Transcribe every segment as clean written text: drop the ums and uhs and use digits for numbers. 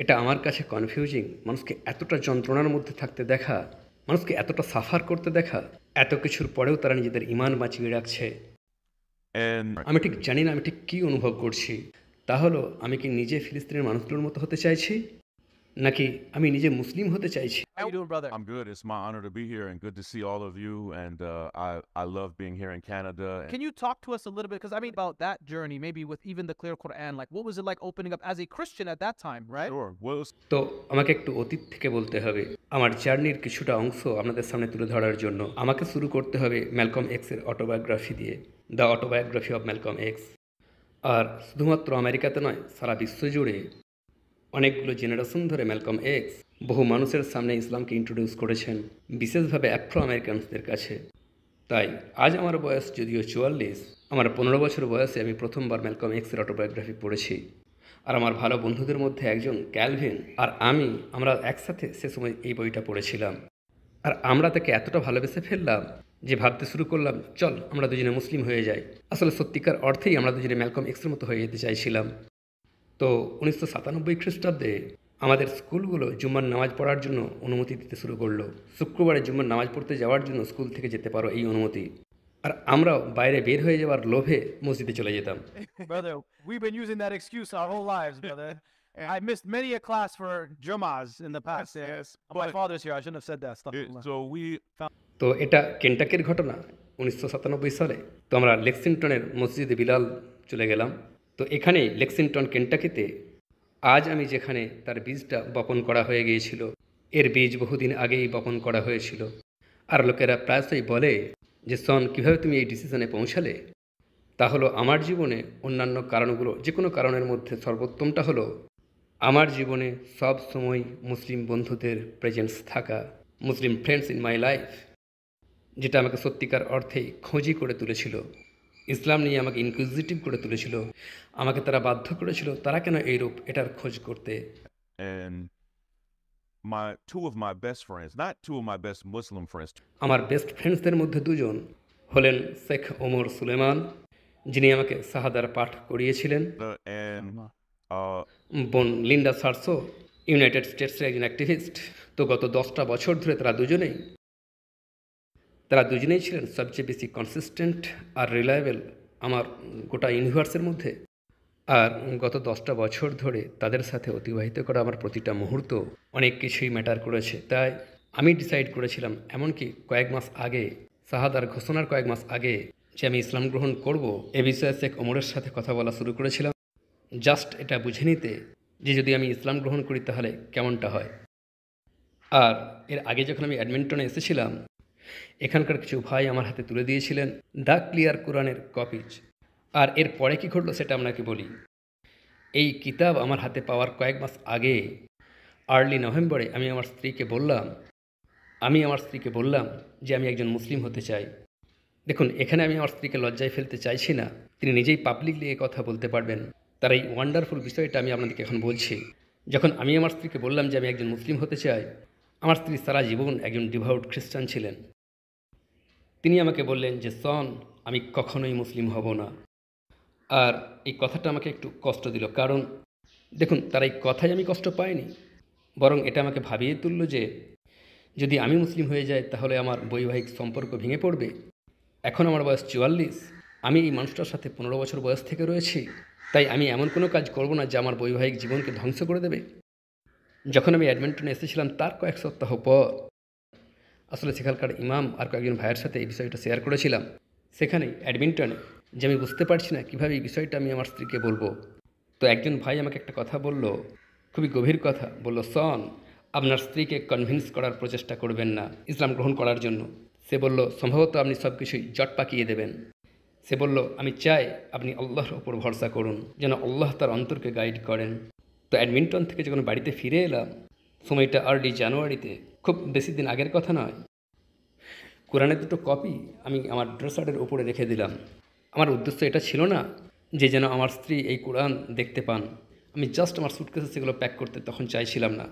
এটা আমার কাছে কনফিউজিং। মানুষকে এতটা যন্ত্রণার মধ্যে থাকতে দেখা, মানুষকে এতটা সাফার করতে দেখা, এত কিছুর পরেও তারা নিজেদের ঈমান বাঁচিয়ে রাখছে। And আমি ঠিক জানি না আমি ঠিক কী অনুভব করছি। তা হলো আমি কি নিজে ফিলিস্তিনের মানুষগুলোর মতো হতে চাইছি? নাকি আমি নিজে মুসলিম হতে চাইছি? How you doing, brother? I'm good. It's my honor to be here and good to see all of you. And I love being here in Canada. Can you talk to us a little bit? Because I mean, about that journey, maybe with even the clear Quran, like what was it like opening up as a Christian at that time, right? Sure. Well, তো আমাকে একটু অতীত থেকে বলতে হবে। আমার জার্নির কিছুটা অংশ আপনাদের সামনে তুলে ধরার জন্য আমাকে শুরু করতে হবে ম্যালকম এক্সের অটোবায়োগ্রাফি দিয়ে, the autobiography of Malcolm X. আর শুধুমাত্র আমেরিকাতে নয়, সারা বিশ্ব জুড়ে অনেকগুলো জেনারেশন ধরে ম্যালকম এক্স বহু মানুষের সামনে ইসলামকে ইন্ট্রোডিউস করেছেন, বিশেষভাবে অ্যাফ্রো আমেরিকানসদের কাছে। তাই আজ আমার বয়স যদিও 44, আমার 15 বছর বয়সে আমি প্রথমবার ম্যালকম এক্সের অটোবায়োগ্রাফি পড়েছি। আর আমার ভালো বন্ধুদের মধ্যে একজন ক্যালভিন আর আমরা একসাথে সে সময় এই বইটা পড়েছিলাম। আর আমরা তাকে এতটা ভালোবেসে ফেললাম যে ভাবতে শুরু করলাম, চল আমরা দুজনে মুসলিম হয়ে যাই। আসলে সত্যিকার অর্থেই আমরা দুজনে ম্যালকম এক্সের মতো হয়ে যেতে চাইছিলাম। তো 1997 খ্রিস্টাব্দে আমাদের স্কুলগুলো জুম্মার নামাজ পড়ার জন্য অনুমতি দিতে শুরু করলো। শুক্রবারে জুম্মার নামাজ পড়তে যাওয়ার জন্য স্কুল থেকে যেতে পারো এই অনুমতি। আর আমরাও বাইরে বের হয়ে যাওয়ার লোভে মসজিদে চলে যেতাম। Brother, we've been using that excuse our whole lives, brother. I missed many a class for Jumas in the past. yes. My father's here. I shouldn't have said that stuff. So we তো এটা কেন্টাকির ঘটনা 1997 সালে। তো আমরা লেক্সিংটনের মসজিদে বিলাল চলে গেলাম। তো এখানেই লেক্সিংটন কেন্টাকিতে আজ আমি যেখানে তার বীজটা বপন করা হয়ে গিয়েছিল, এর বীজ বহুদিন আগেই বপন করা হয়েছিল। আর লোকেরা প্রায়শই বলে যে সন কীভাবে তুমি এই ডিসিশনে পৌঁছালে? তা হলো আমার জীবনে অন্যান্য কারণগুলো যে কোনো কারণের মধ্যে সর্বোত্তমটা হলো আমার জীবনে সব সময় মুসলিম বন্ধুদের প্রেজেন্স থাকা, মুসলিম ফ্রেন্ডস ইন মাই লাইফ, যেটা আমাকে সত্যিকার অর্থেই খোঁজি করে তুলেছিল। ইসলাম নিয়ে আমাকে ইনকুইজিটিভ করে তুলেছিল। আমাকে তারা বাধ্য করেছিল তারা কেন এইরূপ এটার খোঁজ করতে। and two of my best friends, not two of my best Muslim friends, আমার বেস্ট ফ্রেন্ডসদের মধ্যে দুজন হলেন শেখ ওমর সুলেমান, যিনি আমাকে শাহাদার পাঠ করিয়েছিলেন, and uh, বোন লিন্ডা সারসো, ইউনাইটেড স্টেটসের একজন অ্যাক্টিভিস্ট। তো গত 10টা বছর ধরে তারা দুজনেই ছিলেন সবচেয়ে বেশি কনসিস্টেন্ট আর রিলায়েবল আমার গোটা ইউনিভার্সের মধ্যে। আর গত 10টা বছর ধরে তাদের সাথে অতিবাহিত করা আমার প্রতিটা মুহূর্ত অনেক কিছুই ম্যাটার করেছে। তাই আমি ডিসাইড করেছিলাম, এমনকি কয়েক মাস আগে, শাহাদার ঘোষণার কয়েক মাস আগে, যে আমি ইসলাম গ্রহণ করব। এ বিষয়ে শেখ ওমরের সাথে কথা বলা শুরু করেছিলাম, জাস্ট এটা বুঝে নিতে যে যদি আমি ইসলাম গ্রহণ করি তাহলে কেমনটা হয়। আর এর আগে যখন আমি এডমিন্টনে এসেছিলাম, এখানকার কিছু ভাই আমার হাতে তুলে দিয়েছিলেন দ্য ক্লিয়ার কোরআনের কপিজ। আর এর পরে কী ঘটলো সেটা আপনাকে বলি। এই কিতাব আমার হাতে পাওয়ার কয়েক মাস আগে, আর্লি নভেম্বরে আমি আমার স্ত্রীকে বললাম যে আমি একজন মুসলিম হতে চাই। দেখুন, এখানে আমি আমার স্ত্রীকে লজ্জায় ফেলতে চাইছি না, তিনি নিজেই পাবলিকলি এ কথা বলতে পারবেন। তার এই ওয়ান্ডারফুল বিষয়টা আমি আপনাদেরকে এখন বলছি। যখন আমি আমার স্ত্রীকে বললাম যে আমি একজন মুসলিম হতে চাই, আমার স্ত্রী সারা জীবন একজন ডিভোট খ্রিস্টান ছিলেন। তিনি আমাকে বললেন যে সন, আমি কখনোই মুসলিম হব না। আর এই কথাটা আমাকে একটু কষ্ট দিল, কারণ দেখুন, তার এই কথাই আমি কষ্ট পাইনি, বরং এটা আমাকে ভাবিয়ে তুলল যে যদি আমি মুসলিম হয়ে যাই তাহলে আমার বৈবাহিক সম্পর্ক ভেঙে পড়বে। এখন আমার বয়স 44, আমি এই মানুষটার সাথে 15 বছর বয়স থেকে রয়েছি। তাই আমি এমন কোনো কাজ করব না যা আমার বৈবাহিক জীবনকে ধ্বংস করে দেবে। যখন আমি এডমিন্টনে এসেছিলাম তার কয়েক সপ্তাহ পর আসলে সেখানকার ইমাম আর কয়েকজন ভাইয়ের সাথে এই বিষয়টা শেয়ার করেছিলাম সেখানেই এডমিন্টনে, যে আমি বুঝতে পারছি না কীভাবে এই বিষয়টা আমি আমার স্ত্রীকে বলবো। তো একজন ভাই আমাকে একটা কথা বলল, খুবই গভীর কথা বলল, সন, আপনার স্ত্রীকে কনভিন্স করার প্রচেষ্টা করবেন না ইসলাম গ্রহণ করার জন্য। সে বলল সম্ভবত আপনি সব কিছুই জট পাকিয়ে দেবেন। সে বলল আমি চাই আপনি আল্লাহর ওপর ভরসা করুন, যেন আল্লাহ তার অন্তরকে গাইড করেন। তো এডমিন্টন থেকে যখন বাড়িতে ফিরে এলাম, সময়টা আর্লি জানুয়ারিতে, খুব বেশি দিন আগের কথা নয়, কোরআনের দুটো কপি আমি আমার ড্রেসারের ওপরে রেখে দিলাম। আমার উদ্দেশ্য এটা ছিল না যে যেন আমার স্ত্রী এই কোরআন দেখতে পান। আমি জাস্ট আমার সুটকেসে সেগুলো প্যাক করতে তখন চাইছিলাম না।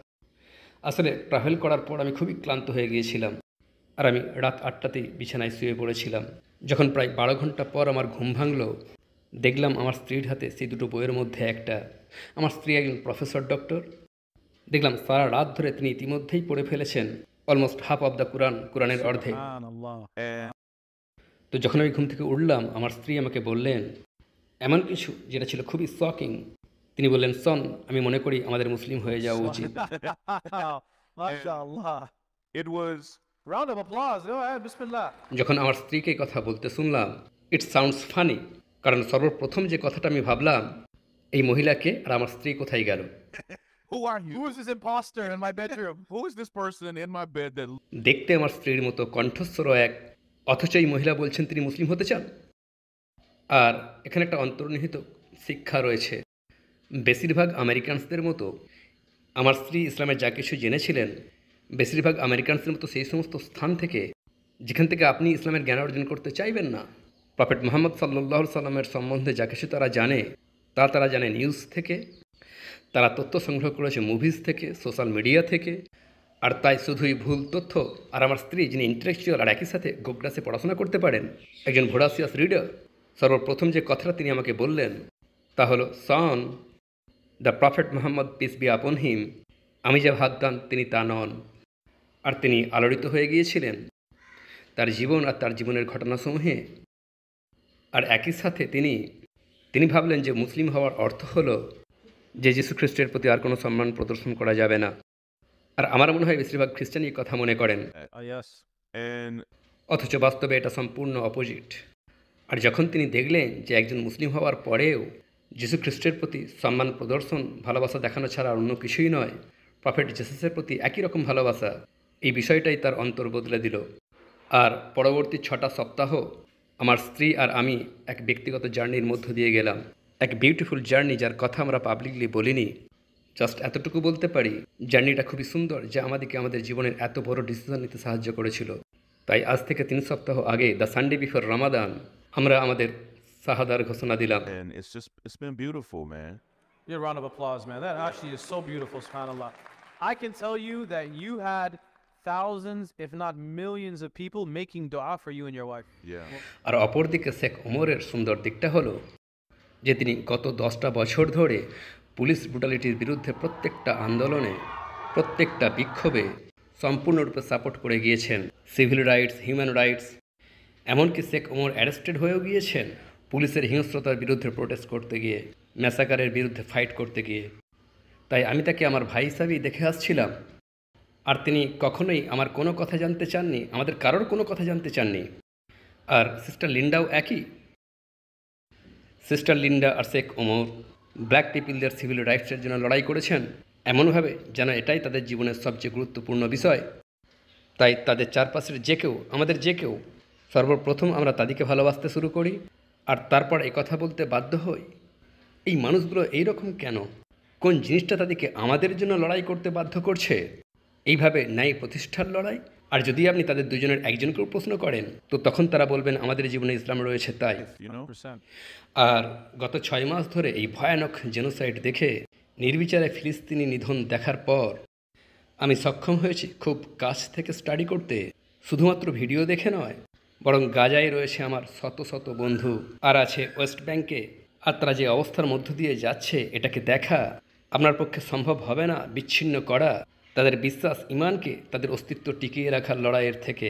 আসলে ট্রাভেল করার পর আমি খুবই ক্লান্ত হয়ে গিয়েছিলাম, আর আমি রাত 8টাতেই বিছানায় শুয়ে পড়েছিলাম। যখন প্রায় 12 ঘন্টা পর আমার ঘুম ভাঙল, দেখলাম আমার স্ত্রীর হাতে সেই দুটো বইয়ের মধ্যে একটা। আমার স্ত্রী একজন প্রফেসর ডক্টর, দেখলাম সারা রাত ধরে তিনি ইতিমধ্যেই পড়ে ফেলেছেন অলমোস্ট হাফ অব দ্য কোরআনের অর্ধেক। Subhanallah. And তো যখন আমি ঘুম থেকে উঠলাম আমার স্ত্রী আমাকে বললেন এমন কিছু যেটা ছিল খুবই শকিং। তিনি বললেন, সন, আমি মনে করি আমাদের মুসলিম হয়ে যাওয়া উচিত। Wow. MashaAllah. it was Round of applause. Go ahead. Bismillah. যখন আমার স্ত্রীকে এই কথা বলতে শুনলাম, ইট সাউন্ডস ফানি, কারণ সর্বপ্রথম যে কথাটা আমি ভাবলাম, এই মহিলাকে আর আমার স্ত্রী কোথায় গেল। who are you? Who is this imposter in my bedroom? Who is this person in my bed that দেখতে আমার স্ত্রীর মতো কণ্ঠস্বর এক, অথচ এই মহিলা বলছেন তিনি মুসলিম হতে চান। আর এখানে একটা অন্তর্নিহিত শিক্ষা রয়েছে। বেশিরভাগ আমেরিকানসদের মতো আমার স্ত্রী ইসলামের যা কিছু জেনেছিলেন, বেশিরভাগ আমেরিকানসদের মতো সেই সমস্ত স্থান থেকে যেখান থেকে আপনি ইসলামের জ্ঞান অর্জন করতে চাইবেন না। প্রফেট মুহাম্মদ সাল্লাল্লাহু সাল্লামের সম্বন্ধে যা কিছু তারা জানে, তা তারা জানে নিউজ থেকে, তারা তথ্য সংগ্রহ করেছে মুভিজ থেকে, সোশ্যাল মিডিয়া থেকে। আর তাই শুধুই ভুল তথ্য। আর আমার স্ত্রী, যিনি ইন্টেলেকচুয়াল আর একই সাথে গোগ্রাসে পড়াশোনা করতে পারেন, একজন ভোরাসিয়াস রিডার, সর্বপ্রথম যে কথাটা তিনি আমাকে বললেন তা হলো, son, the prophet Muhammad peace be upon him, আমি যা ভাবতাম তিনি তা নন। আর তিনি আলোড়িত হয়ে গিয়েছিলেন তার জীবন আর তার জীবনের ঘটনাসমূহে। আর একই সাথে তিনি ভাবলেন যে মুসলিম হওয়ার অর্থ হলো যে যীশু খ্রিস্টের প্রতি আর কোনো সম্মান প্রদর্শন করা যাবে না। আর আমার মনে হয় বেশিরভাগ খ্রিস্টানই কথা মনে করেন, Yes. and অথচ বাস্তবে এটা সম্পূর্ণ অপোজিট। আর যখন তিনি দেখলেন যে একজন মুসলিম হওয়ার পরেও যীশু খ্রিস্টের প্রতি সম্মান প্রদর্শন, ভালোবাসা দেখানো ছাড়া আর অন্য কিছুই নয়, প্রফেট জেসাসের প্রতি একই রকম ভালোবাসা, এই বিষয়টাই তার অন্তর বদলে দিল। আর পরবর্তী 6টা সপ্তাহ আমার স্ত্রী আর আমি এক ব্যক্তিগত জার্নির মধ্য দিয়ে গেলাম, এক বিউটিফুল জার্নি যার কথা আমরা পাবলিকলি বলিনি। জাস্ট এতটুকু বলতে পারি, জার্নিটা খুবই সুন্দর, যা আমাদেরকে আমাদের জীবনের এত বড় ডিসিশন নিতে সাহায্য করেছিল। তাই আজ থেকে 3 সপ্তাহ আগে, দ্য সানডে বিফোর রামাদান, আমরা আমাদের শাহাদার ঘোষণা দিলাম। it's been beautiful, man. Your round of applause, man. That actually is so beautiful, subhanAllah. I can tell you that you had thousands, if not millions of people making dua for you and your wife. Yeah. আর অপরদিকে শেখ ওমরের সুন্দর দিকটা হলো যে তিনি গত 10টা বছর ধরে পুলিশ ব্রুটালিটির বিরুদ্ধে প্রত্যেকটা আন্দোলনে, প্রত্যেকটা বিক্ষোভে সম্পূর্ণরূপে সাপোর্ট করে গিয়েছেন। সিভিল রাইটস, হিউম্যান রাইটস, এমনকি শেখ ওমর অ্যারেস্টেড হয়েও গিয়েছেন পুলিশের হিংস্রতার বিরুদ্ধে প্রোটেস্ট করতে গিয়ে, ম্যাসাকারের বিরুদ্ধে ফাইট করতে গিয়ে। তাই আমি তাকে আমার ভাই হিসাবেই দেখে আসছিলাম। আর তিনি কখনোই আমার কোনো কথা জানতে চাননি, আমাদের কারোর কোনো কথা জানতে চাননি। আর সিস্টার লিন্ডাও একই। সিস্টার লিন্ডা আর শেখ ওমর ব্ল্যাক পিপলদের সিভিল রাইটসের জন্য লড়াই করেছেন এমনভাবে যেন এটাই তাদের জীবনের সবচেয়ে গুরুত্বপূর্ণ বিষয়। তাই তাদের চারপাশের যে কেউ, আমাদের যে কেউ, সর্বপ্রথম আমরা তাদেরকে ভালোবাসতে শুরু করি, আর তারপর কথা বলতে বাধ্য হই, এই মানুষগুলো এইরকম কেন, কোন জিনিসটা তাদেরকে আমাদের জন্য লড়াই করতে বাধ্য করছে। এইভাবে ন্যায় প্রতিষ্ঠার লড়াই। আর যদি আপনি তাদের দুজনের একজনকেও প্রশ্ন করেন, তো তখন তারা বলবেন আমাদের জীবনে ইসলাম রয়েছে তাই। You know? 100%. আর গত 6 মাস ধরে এই ভয়ানক জেনোসাইড দেখে, নির্বিচারে ফিলিস্তিনি নিধন দেখার পর আমি সক্ষম হয়েছি খুব কাছ থেকে স্টাডি করতে, শুধুমাত্র ভিডিও দেখে নয়, বরং গাজায় রয়েছে আমার শত শত বন্ধু, আর আছে ওয়েস্ট ব্যাংকে। আর তারা যে অবস্থার মধ্য দিয়ে যাচ্ছে, এটাকে দেখা আপনার পক্ষে সম্ভব হবে না বিচ্ছিন্ন করা তাদের বিশ্বাস, ইমানকে, তাদের অস্তিত্ব টিকিয়ে রাখার লড়াইয়ের থেকে।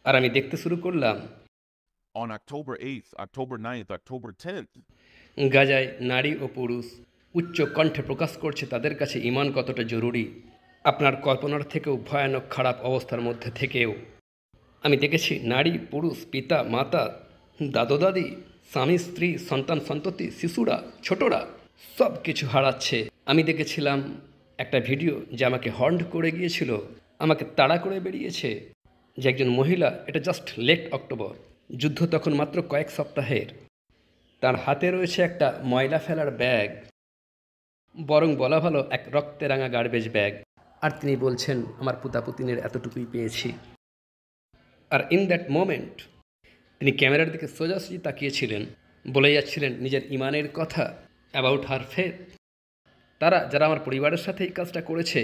আর আমি দেখতে শুরু করলাম On October 8th, October 9th, October 10th, গাজায় নারী ও পুরুষ উচ্চ কণ্ঠে প্রকাশ করছে তাদের কাছে ঈমান কতটা জরুরি। আপনার কল্পনার থেকেও ভয়ানক খারাপ অবস্থার মধ্যে থেকেও আমি দেখেছি নারী, পুরুষ, পিতা, মাতা, দাদু দাদি, স্বামী, স্ত্রী, সন্তান, সন্ততি, শিশুরা, ছোটরা সব কিছু হারাচ্ছে। আমি দেখেছিলাম একটা ভিডিও যে আমাকে হর্ন করে গিয়েছিল, আমাকে তাড়া করে বেরিয়েছে, যে একজন মহিলা, এটা জাস্ট লেট অক্টোবর, যুদ্ধ তখন মাত্র কয়েক সপ্তাহের, তার হাতে রয়েছে একটা ময়লা ফেলার ব্যাগ, বরং বলা ভালো এক রক্তে রাঙা গার্বেজ ব্যাগ। আর তিনি বলছেন আমার পুতাপুতিনের এতটুকুই পেয়েছি। আর ইন দ্যাট মোমেন্ট তিনি ক্যামেরার দিকে সোজাসুজি তাকিয়েছিলেন, বলে যাচ্ছিলেন নিজের ইমানের কথা, অ্যাবাউট হার ফেথ। তারা, যারা আমার পরিবারের সাথে এই কাজটা করেছে,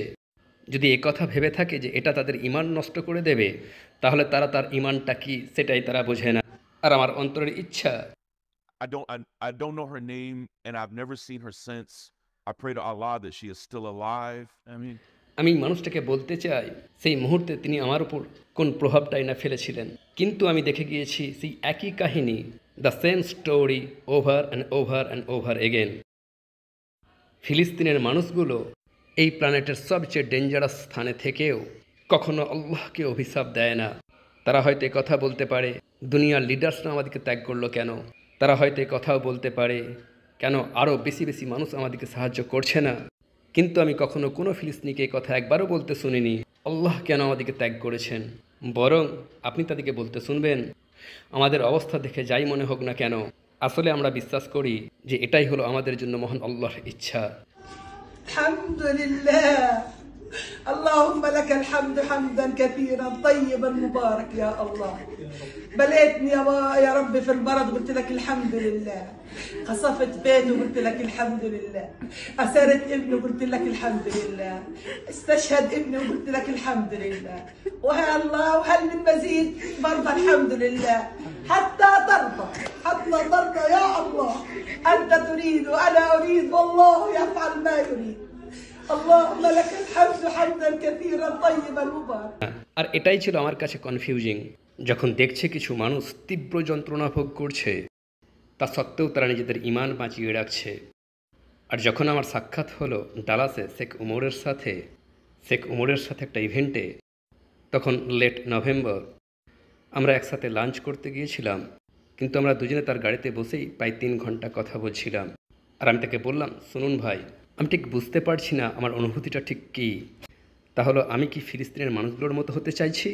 যদি এ কথা ভেবে থাকে যে এটা তাদের ইমান নষ্ট করে দেবে, তাহলে তারা তার ইমানটা কি সেটাই তারা বোঝে না। আর আমার অন্তরের ইচ্ছা, I don't know her name, and I've never seen her since. I pray to Allah that she is still alive. I mean, আমি মানুষটাকে বলতে চাই সেই মুহূর্তে তিনি আমার উপর কোন প্রভাবটাই না ফেলেছিলেন, কিন্তু আমি দেখে গিয়েছি সেই একই কাহিনী, the same story over and over and over again. ফিলিস্তিনের মানুষগুলো এই প্ল্যানেটের সবচেয়ে ডেঞ্জারাস স্থানে থেকেও কখনো আল্লাহকে অভিশাপ দেয় না। তারা হয়তো এ কথা বলতে পারে, দুনিয়ার লিডার্সরা আমাদেরকে ত্যাগ করলো কেন? তারা হয়তো এ কথাও বলতে পারে, কেন আরও বেশি বেশি মানুষ আমাদেরকে সাহায্য করছে না? কিন্তু আমি কখনো কোনো ফিলিস্তিনিকে এই কথা একবারও বলতে শুনিনি, আল্লাহ কেন আমাদেরকে ত্যাগ করেছেন। বরং আপনি তাদেরকে বলতে শুনবেন, আমাদের অবস্থা দেখে যাই মনে হোক না কেন, আসলে আমরা বিশ্বাস করি যে এটাই হলো আমাদের জন্য মহান আল্লাহর ইচ্ছা। الحمد لله اللهم لك الحمد حمدا كثيرا طيبا مبارك يا الله. بليتني يا رب في المرض قلت لك الحمد لله. قصفت بيته قلت لك الحمد لله. أسرت ابني قلت لك الحمد لله. استشهد ابني وقلت لك الحمد لله. وهي الله وهل من مزيد برضه الحمد لله. حتى ترضى يا الله. أنت تريد وأنا أريد والله يفعل ما يريد. اللهم لك الحمد حمدا كثيرا طيبا مبارك. আর এটাই ছিল আমার কাছে কনফিউজিং, যখন দেখছে কিছু মানুষ তীব্র যন্ত্রণা ভোগ করছে, তা সত্ত্বেও তারা নিজেদের ঈমান বাঁচিয়ে রাখছে। আর যখন আমার সাক্ষাৎ হলো ডালাসে শেখ উমরের সাথে একটা ইভেন্টে, তখন লেট নভেম্বর, আমরা একসাথে লাঞ্চ করতে গিয়েছিলাম, কিন্তু আমরা দুজনে তার গাড়িতে বসেই প্রায় 3 ঘন্টা কথা বলছিলাম। আর আমি তাকে বললাম, শুনুন ভাই, আমি ঠিক বুঝতে পারছি না আমার অনুভূতিটা ঠিক কী। তাহলে আমি কি ফিলিস্তিনের মানুষগুলোর মতো হতে চাইছি,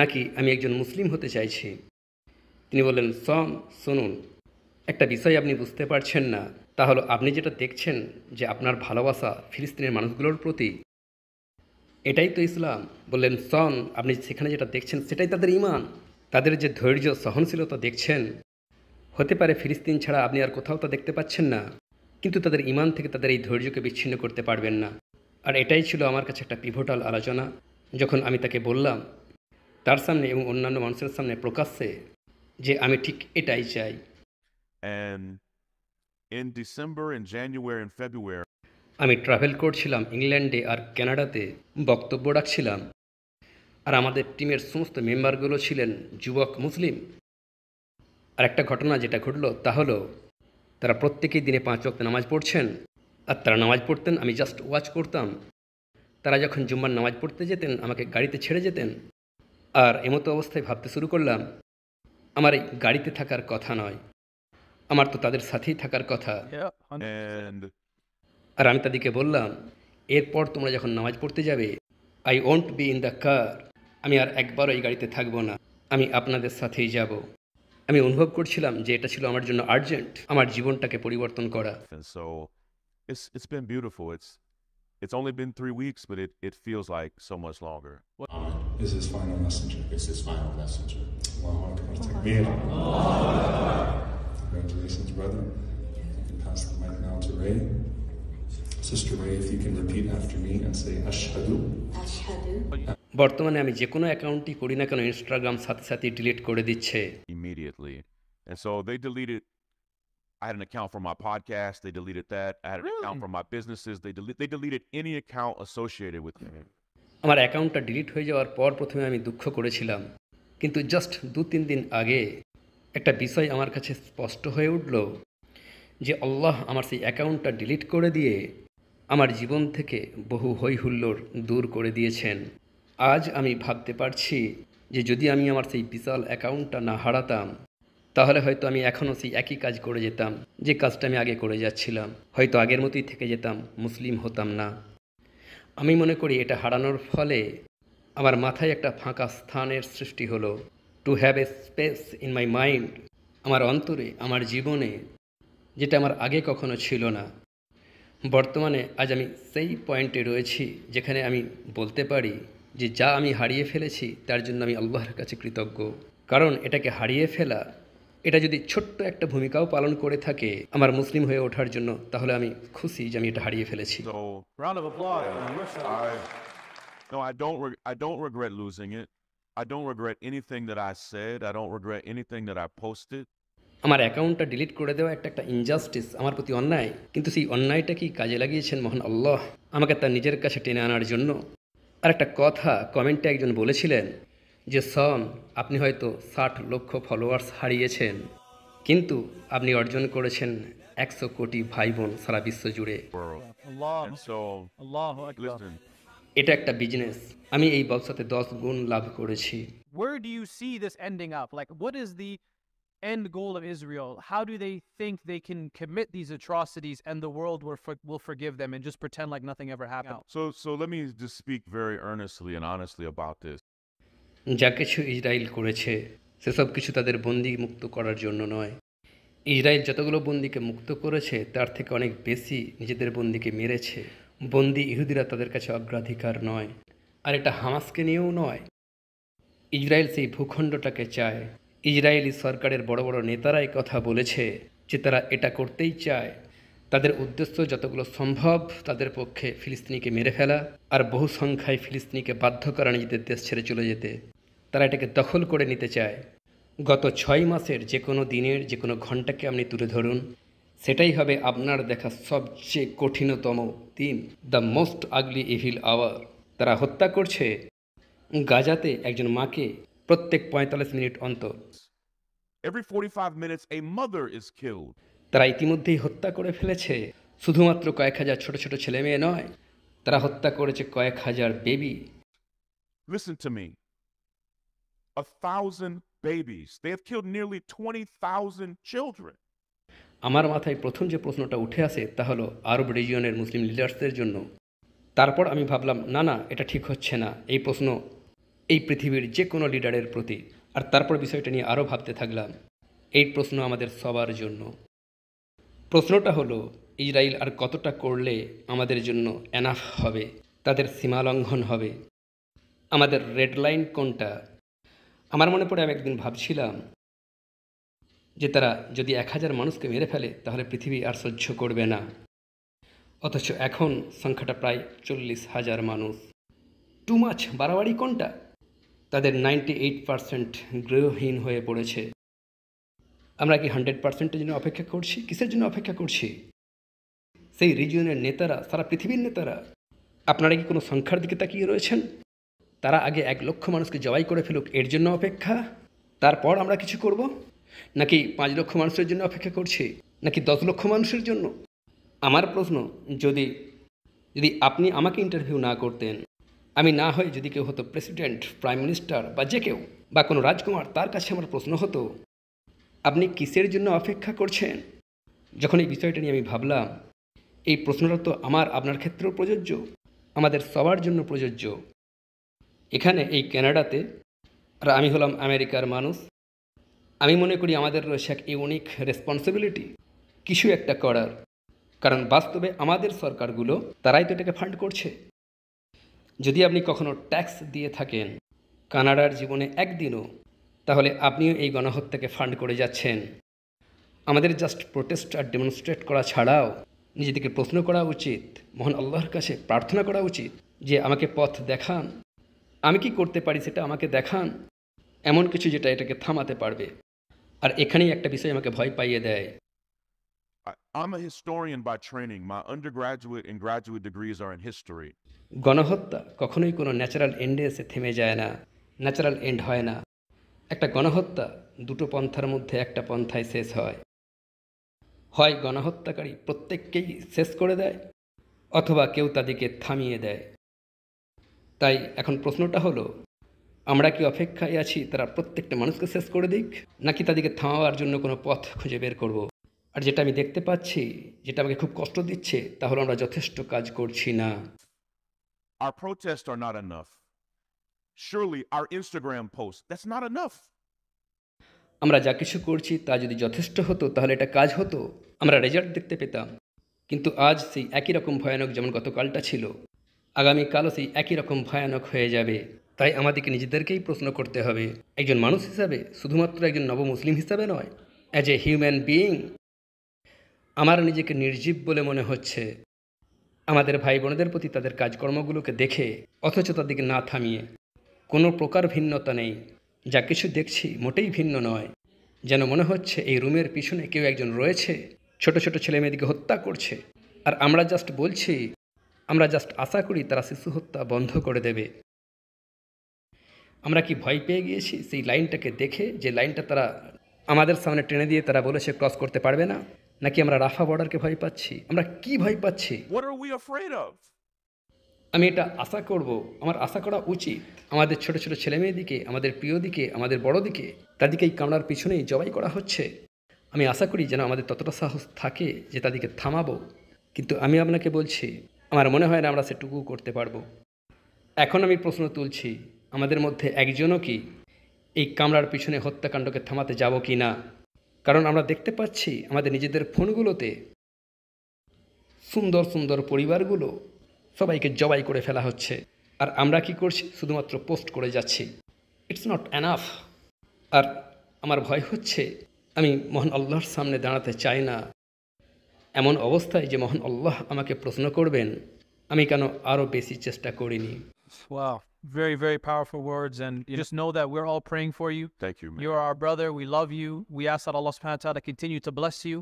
নাকি আমি একজন মুসলিম হতে চাইছি? তিনি বললেন, শুনুন, একটা বিষয় আপনি বুঝতে পারছেন না, তাহলে আপনি যেটা দেখছেন যে আপনার ভালোবাসা ফিলিস্তিনের মানুষগুলোর প্রতি, এটাই তো ইসলাম। বললেন, আপনি সেখানে যেটা দেখছেন সেটাই তাদের ঈমান, তাদের যে ধৈর্য সহনশীলতা দেখছেন, হতে পারে ফিলিস্তিন ছাড়া আপনি আর কোথাও তা দেখতে পাচ্ছেন না, কিন্তু তাদের ঈমান থেকে তাদের এই ধৈর্যকে বিচ্ছিন্ন করতে পারবেন না। আর এটাই ছিল আমার কাছে একটা পিভটাল আলোচনা, যখন আমি তাকে বললাম তার সামনে এবং অন্যান্য মানুষের সামনে প্রকাশ্যে যে আমি ঠিক এটাই চাই। And in December and January and February, আমি ট্রাভেল করছিলাম ইংল্যান্ডে আর কানাডাতে, বক্তব্য রাখছিলাম, আর আমাদের টিমের সমস্ত মেম্বারগুলো ছিলেন যুবক মুসলিম। আর একটা ঘটনা যেটা ঘটল তা হলো, তারা প্রত্যেকেই দিনে 5 ওয়াক্ত নামাজ পড়ছেন, আর তারা নামাজ পড়তেন, আমি জাস্ট ওয়াচ করতাম। তারা যখন জুম্মার নামাজ পড়তে যেতেন আমাকে গাড়িতে ছেড়ে যেতেন, আর এমতো অবস্থায় ভাবতে শুরু করলাম, আমার এই গাড়িতে থাকার কথা নয়, আমার তো তাদের সাথেই থাকার কথা। yeah, 100%. and আর আমি তাদেরকে বললাম, এরপর তোমরা যখন নামাজ পড়তে যাবে, I won't be in the car, আমি আর একবারও এই গাড়িতে থাকবো না, আমি আপনাদের সাথেই যাব। আমি অনুভব করছিলাম যে এটা ছিল আমার জন্য আর্জেন্ট, আমার জীবনটাকে পরিবর্তন করা। so it's been beautiful. It's only been 3 weeks, but it feels like so much longer. Is his final messenger. Is his final messenger. Allahu Akbar. Takbir. Congratulations, brother. You can pass the mic now to Ray. Sister Ray, if you can repeat after me and say Ashhadu. বর্তমানে আমি যে কোনো অ্যাকাউন্টই করি না কেন, Instagram সাথে সাথে delete করে দিচ্ছে। Immediately. And so they deleted. I had an account for my podcast. They deleted that. I had an account for my businesses. They deleted any account associated with me. আমার অ্যাকাউন্টটা delete হয়ে যাওয়ার পর প্রথমে আমি দুঃখ করেছিলাম, কিন্তু জাস্ট 2-3 দিন আগে একটা বিষয় আমার কাছে স্পষ্ট হয়ে উঠল যে আল্লাহ আমার সেই অ্যাকাউন্টটা ডিলিট করে দিয়ে আমার জীবন থেকে বহু হইহুল্লোড় দূর করে দিয়েছেন। আজ আমি ভাবতে পারছি যে যদি আমি আমার সেই বিশাল অ্যাকাউন্টটা না হারাতাম, তাহলে হয়তো আমি এখনও সেই একই কাজ করে যেতাম যে কাজটা আমি আগে করে যাচ্ছিলাম, হয়তো আগের মতোই থেকে যেতাম, মুসলিম হতাম না। আমি মনে করি এটা হারানোর ফলে আমার মাথায় একটা ফাঁকা স্থানের সৃষ্টি হলো, to have a space in my mind, আমার অন্তরে, আমার জীবনে, যেটা আমার আগে কখনো ছিল না। বর্তমানে আজ আমি সেই পয়েন্টে রয়েছি যেখানে আমি বলতে পারি যে যা আমি হারিয়ে ফেলেছি তার জন্য আমি আল্লাহর কাছে কৃতজ্ঞ। কারণ এটাকে হারিয়ে ফেলা, এটা যদি ছোট্ট একটা ভূমিকাও পালন করে থাকে আমার মুসলিম হয়ে ওঠার জন্য, তাহলে আমি খুশি যে আমি এটা হারিয়ে ফেলেছি। So Round of applause. on your side. I don't regret losing it. I don't regret anything that I said. I don't regret anything that I posted. আমার অ্যাকাউন্টটা ডিলিট করে দেওয়া একটা ইনজাস্টিস, আমার প্রতি অন্যায়, কিন্তু সেই অন্যায়টা কি কাজে লাগিয়েছেন মহান আল্লাহ আমাকে তার নিজের কাছে টেনে আনার জন্য। আর একটা কথা কমেন্টে একজন বলেছিলেন যে সন, আপনি হয়তো 60 লক্ষ ফলোয়ার্স হারিয়েছেন, কিন্তু আপনি অর্জন করেছেন 100 কোটি ভাই বোন সারা বিশ্ব জুড়ে। world. Allah, And so, Allahu Akbar. listen, এটা একটা বিজনেস। আমি এই ব্যবসাতে 10 গুণ লাভ করেছি। Where do you see this ending up? Like, what is the end goal of Israel? How do they think they can commit these atrocities and the world will forgive them and just pretend like nothing ever happened? so let me just speak very earnestly and honestly about this. যা কিছু Israel করেছে সেসব কিছু তাদের বন্দি মুক্ত করার জন্য নয়। ইসরায়েল যতগুলো বন্দিকে মুক্ত করেছে তার থেকে অনেক বেশি নিজেদের বন্দিকে মেরেছে। বন্দি ইহুদিরা তাদের কাছে অগ্রাধিকার নয়, আর এটা হামাসকে নিয়েও নয়। ইসরায়েল সেই ভূখণ্ডটাকে চায়। ইসরায়েলি সরকারের বড় বড় নেতারা এই কথা বলেছে যে তারা এটা করতেই চায়। তাদের উদ্দেশ্য যতগুলো সম্ভব তাদের পক্ষে ফিলিস্তিনিকে মেরে ফেলা, আর বহু সংখ্যায় ফিলিস্তিনিকে বাধ্য করা নিজেদের দেশ ছেড়ে চলে যেতে। তারা এটাকে দখল করে নিতে চায়। গত 6 মাসের যে কোনো দিনের যে কোনো ঘন্টাকে আপনি তুলে ধরুন, সেটাই হবে আপনার দেখা সবচেয়ে কঠিনতম দিন, the most ugly evil hour. তারা হত্যা করছে গাজাতে একজন মাকে প্রত্যেক 45 মিনিট অন্তর। Every 45 minutes, a mother is killed. তারা ইতিমধ্যেই হত্যা করে ফেলেছে শুধুমাত্র কয়েক হাজার ছোট ছোট ছেলে মেয়ে নয়, তারা হত্যা করেছে কয়েক হাজার baby. Listen to me. 1,000 babies. They have killed nearly 20,000 children. আমার মাথায় প্রথম যে প্রশ্নটা উঠে আসে তা হলো আরব রিজিয়নের মুসলিম লিডার্সদের জন্য। তারপর আমি ভাবলাম না না, এটা ঠিক হচ্ছে না, এই প্রশ্ন এই পৃথিবীর যে কোনো লিডারের প্রতি। আর তারপর বিষয়টা নিয়ে আরও ভাবতে থাকলাম, এই প্রশ্ন আমাদের সবার জন্য। প্রশ্নটা হলো ইসরায়েল আর কতটা করলে আমাদের জন্য এনাফ হবে, তাদের সীমা লঙ্ঘন হবে, আমাদের রেড লাইন কোনটা। আমার মনে পড়ে আমি একদিন ভাবছিলাম যে তারা যদি 1000 মানুষকে মেরে ফেলে তাহলে পৃথিবী আর সহ্য করবে না, অথচ এখন সংখ্যাটা প্রায় 40,000 মানুষ। টু মাচ, বাড়াবাড়ি কোনটা। তাদের 98% গৃহহীন হয়ে পড়েছে। আমরা কি 100%-এর জন্য অপেক্ষা করছি? কিসের জন্য অপেক্ষা করছি? সেই রিজিয়নের নেতারা, সারা পৃথিবীর নেতারা, আপনারা কি কোনো সংখ্যার দিকে তাকিয়ে রয়েছেন? তারা আগে 1 লক্ষ মানুষকে জবাই করে ফেলুক, এর জন্য অপেক্ষা, তারপর আমরা কিছু করব? নাকি 5 লক্ষ মানুষের জন্য অপেক্ষা করছি, নাকি 10 লক্ষ মানুষের জন্য? আমার প্রশ্ন, যদি আপনি আমাকে ইন্টারভিউ না করতেন, আমি না হয় যদি কেউ হতো প্রেসিডেন্ট, প্রাইম মিনিস্টার বা যে কেউ বা কোনো রাজকুমার, তার কাছে আমার প্রশ্ন হতো আপনি কিসের জন্য অপেক্ষা করছেন? যখন এই বিষয়টা নিয়ে আমি ভাবলাম, এই প্রশ্নটা তো আমার আপনার ক্ষেত্রেও প্রযোজ্য, আমাদের সবার জন্য প্রযোজ্য। এখানে এই কানাডাতে, আর আমি হলাম আমেরিকার মানুষ, আমি মনে করি আমাদের রয়েছে এক ইউনিক রেসপন্সিবিলিটি কিছু একটা করার। কারণ বাস্তবে আমাদের সরকারগুলো তারাই তো এটাকে ফান্ড করছে। যদি আপনি কখনো ট্যাক্স দিয়ে থাকেন কানাডার জীবনে একদিনও, তাহলে আপনিও এই গণহত্যাকে ফান্ড করে যাচ্ছেন। আমাদের জাস্ট প্রোটেস্ট আর ডেমনস্ট্রেট করা ছাড়াও নিজেদেরকে প্রশ্ন করা উচিত, মহান আল্লাহর কাছে প্রার্থনা করা উচিত যে আমাকে পথ দেখান, আমি কি করতে পারি সেটা আমাকে দেখান, এমন কিছু যেটা এটাকে থামাতে পারবে। আর এখানেই একটা বিষয় আমাকে ভয় পাইয়ে দেয়। I'm a historian by training. My undergraduate and graduate degrees are in history. গণহত্যা কখনোই কোনো ন্যাচারাল এন্ডে এসে থেমে যায় না, ন্যাচারাল এন্ড হয় না। একটা গণহত্যা দুটো পন্থার মধ্যে একটা পন্থায় শেষ হয়। হয় গণহত্যাকারী প্রত্যেককেই শেষ করে দেয়, অথবা কেউ তাদেরকে থামিয়ে দেয়। তাই এখন প্রশ্নটা হলো, আমরা কি অপেক্ষায় আছি তারা প্রত্যেকটা মানুষকে শেষ করে দিক, নাকি তাদেরকে থামাবার জন্য কোনো পথ খুঁজে বের করব? আর যেটা আমি দেখতে পাচ্ছি, যেটা আমাকে খুব কষ্ট দিচ্ছে, তা হলো আমরা যথেষ্ট কাজ করছি না। Our protests are not enough. Surely our Instagram posts, that's not enough. আমরা যা কিছু করছি তা যদি যথেষ্ট হতো তাহলে এটা কাজ হতো, আমরা রেজাল্ট দেখতে পেতাম। কিন্তু আজ সেই একই রকম ভয়ানক যেমন গতকালটা ছিল, আগামীকালও সেই একই রকম ভয়ানক হয়ে যাবে। তাই আমাদেরকে নিজেদেরকেই প্রশ্ন করতে হবে, একজন মানুষ হিসাবে, শুধুমাত্র একজন নবমুসলিম হিসাবে নয়, অ্যাজ এ হিউম্যান বিইং। আমার নিজেকে নির্জীব বলে মনে হচ্ছে আমাদের ভাই বোনদের প্রতি তাদের কাজকর্মগুলোকে দেখে, অথচ তাদেরকে না থামিয়ে। কোনো প্রকার ভিন্নতা নেই, যা কিছু দেখছি মোটেই ভিন্ন নয়। যেন মনে হচ্ছে এই রুমের পিছনে কেউ একজন রয়েছে, ছোট ছোট ছেলে মেয়েদিকে হত্যা করছে। আর আমরা জাস্ট বলছি, আমরা জাস্ট আশা করি তারা শিশু হত্যা বন্ধ করে দেবে। আমরা কি ভয় পেয়ে গিয়েছি সেই লাইনটাকে দেখে, যে লাইনটা তারা আমাদের সামনে টেনে দিয়ে তারা বলেছে ক্রস করতে পারবে না? নাকি আমরা রাফা বর্ডারকে ভয় পাচ্ছি? আমরা কি ভয় পাচ্ছি? What are we afraid of? আমি এটা আশা করব, আমার আশা করা উচিত আমাদের ছোট ছোট ছেলেমেয়েদিকে, আমাদের প্রিয় দিকে, আমাদের বড় দিকে, তাদেরকে এই কামড়ার পিছনেই জবাই করা হচ্ছে। আমি আশা করি যেন আমাদের ততটা সাহস থাকে যে তাদেরকে থামাবো। কিন্তু আমি আপনাকে বলছি, আমার মনে হয় না আমরা সেটুকু করতে পারবো। এখন আমি প্রশ্ন তুলছি, আমাদের মধ্যে একজনও কি এই কামড়ার পিছনে হত্যাকাণ্ডকে থামাতে যাব কি না? কারণ আমরা দেখতে পাচ্ছি আমাদের নিজেদের ফোনগুলোতে সুন্দর সুন্দর পরিবারগুলো সবাইকে জবাই করে ফেলা হচ্ছে, আর আমরা কি করছি? শুধুমাত্র পোস্ট করে যাচ্ছি। It's not enough. আর আমার ভয় হচ্ছে, আমি মহান আল্লাহর সামনে দাঁড়াতে চাই না এমন অবস্থায় যে মহান আল্লাহ আমাকে প্রশ্ন করবেন আমি কেন আরও বেশি চেষ্টা করিনি। Wow. Very, very powerful words. And you just know that we're all praying for you. Thank you, man. You're our brother. We love you. We ask that Allah subhanahu wa ta'ala continue to bless you,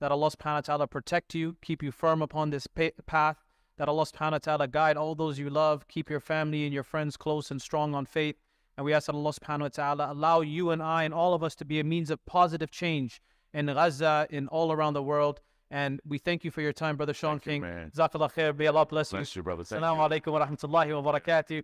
that Allah subhanahu wa ta'ala protect you, keep you firm upon this path, that Allah subhanahu wa ta'ala guide all those you love, keep your family and your friends close and strong on faith. And we ask that Allah subhanahu wa ta'ala allow you and I and all of us to be a means of positive change in Gaza, in all around the world. And we thank you for your time, Brother Sean Thank you, King. man. Jazakallah khair. May Allah bless you. Bless you, brother. Thank Assalamu you. alaikum wa rahmatullahi wa barakatuh.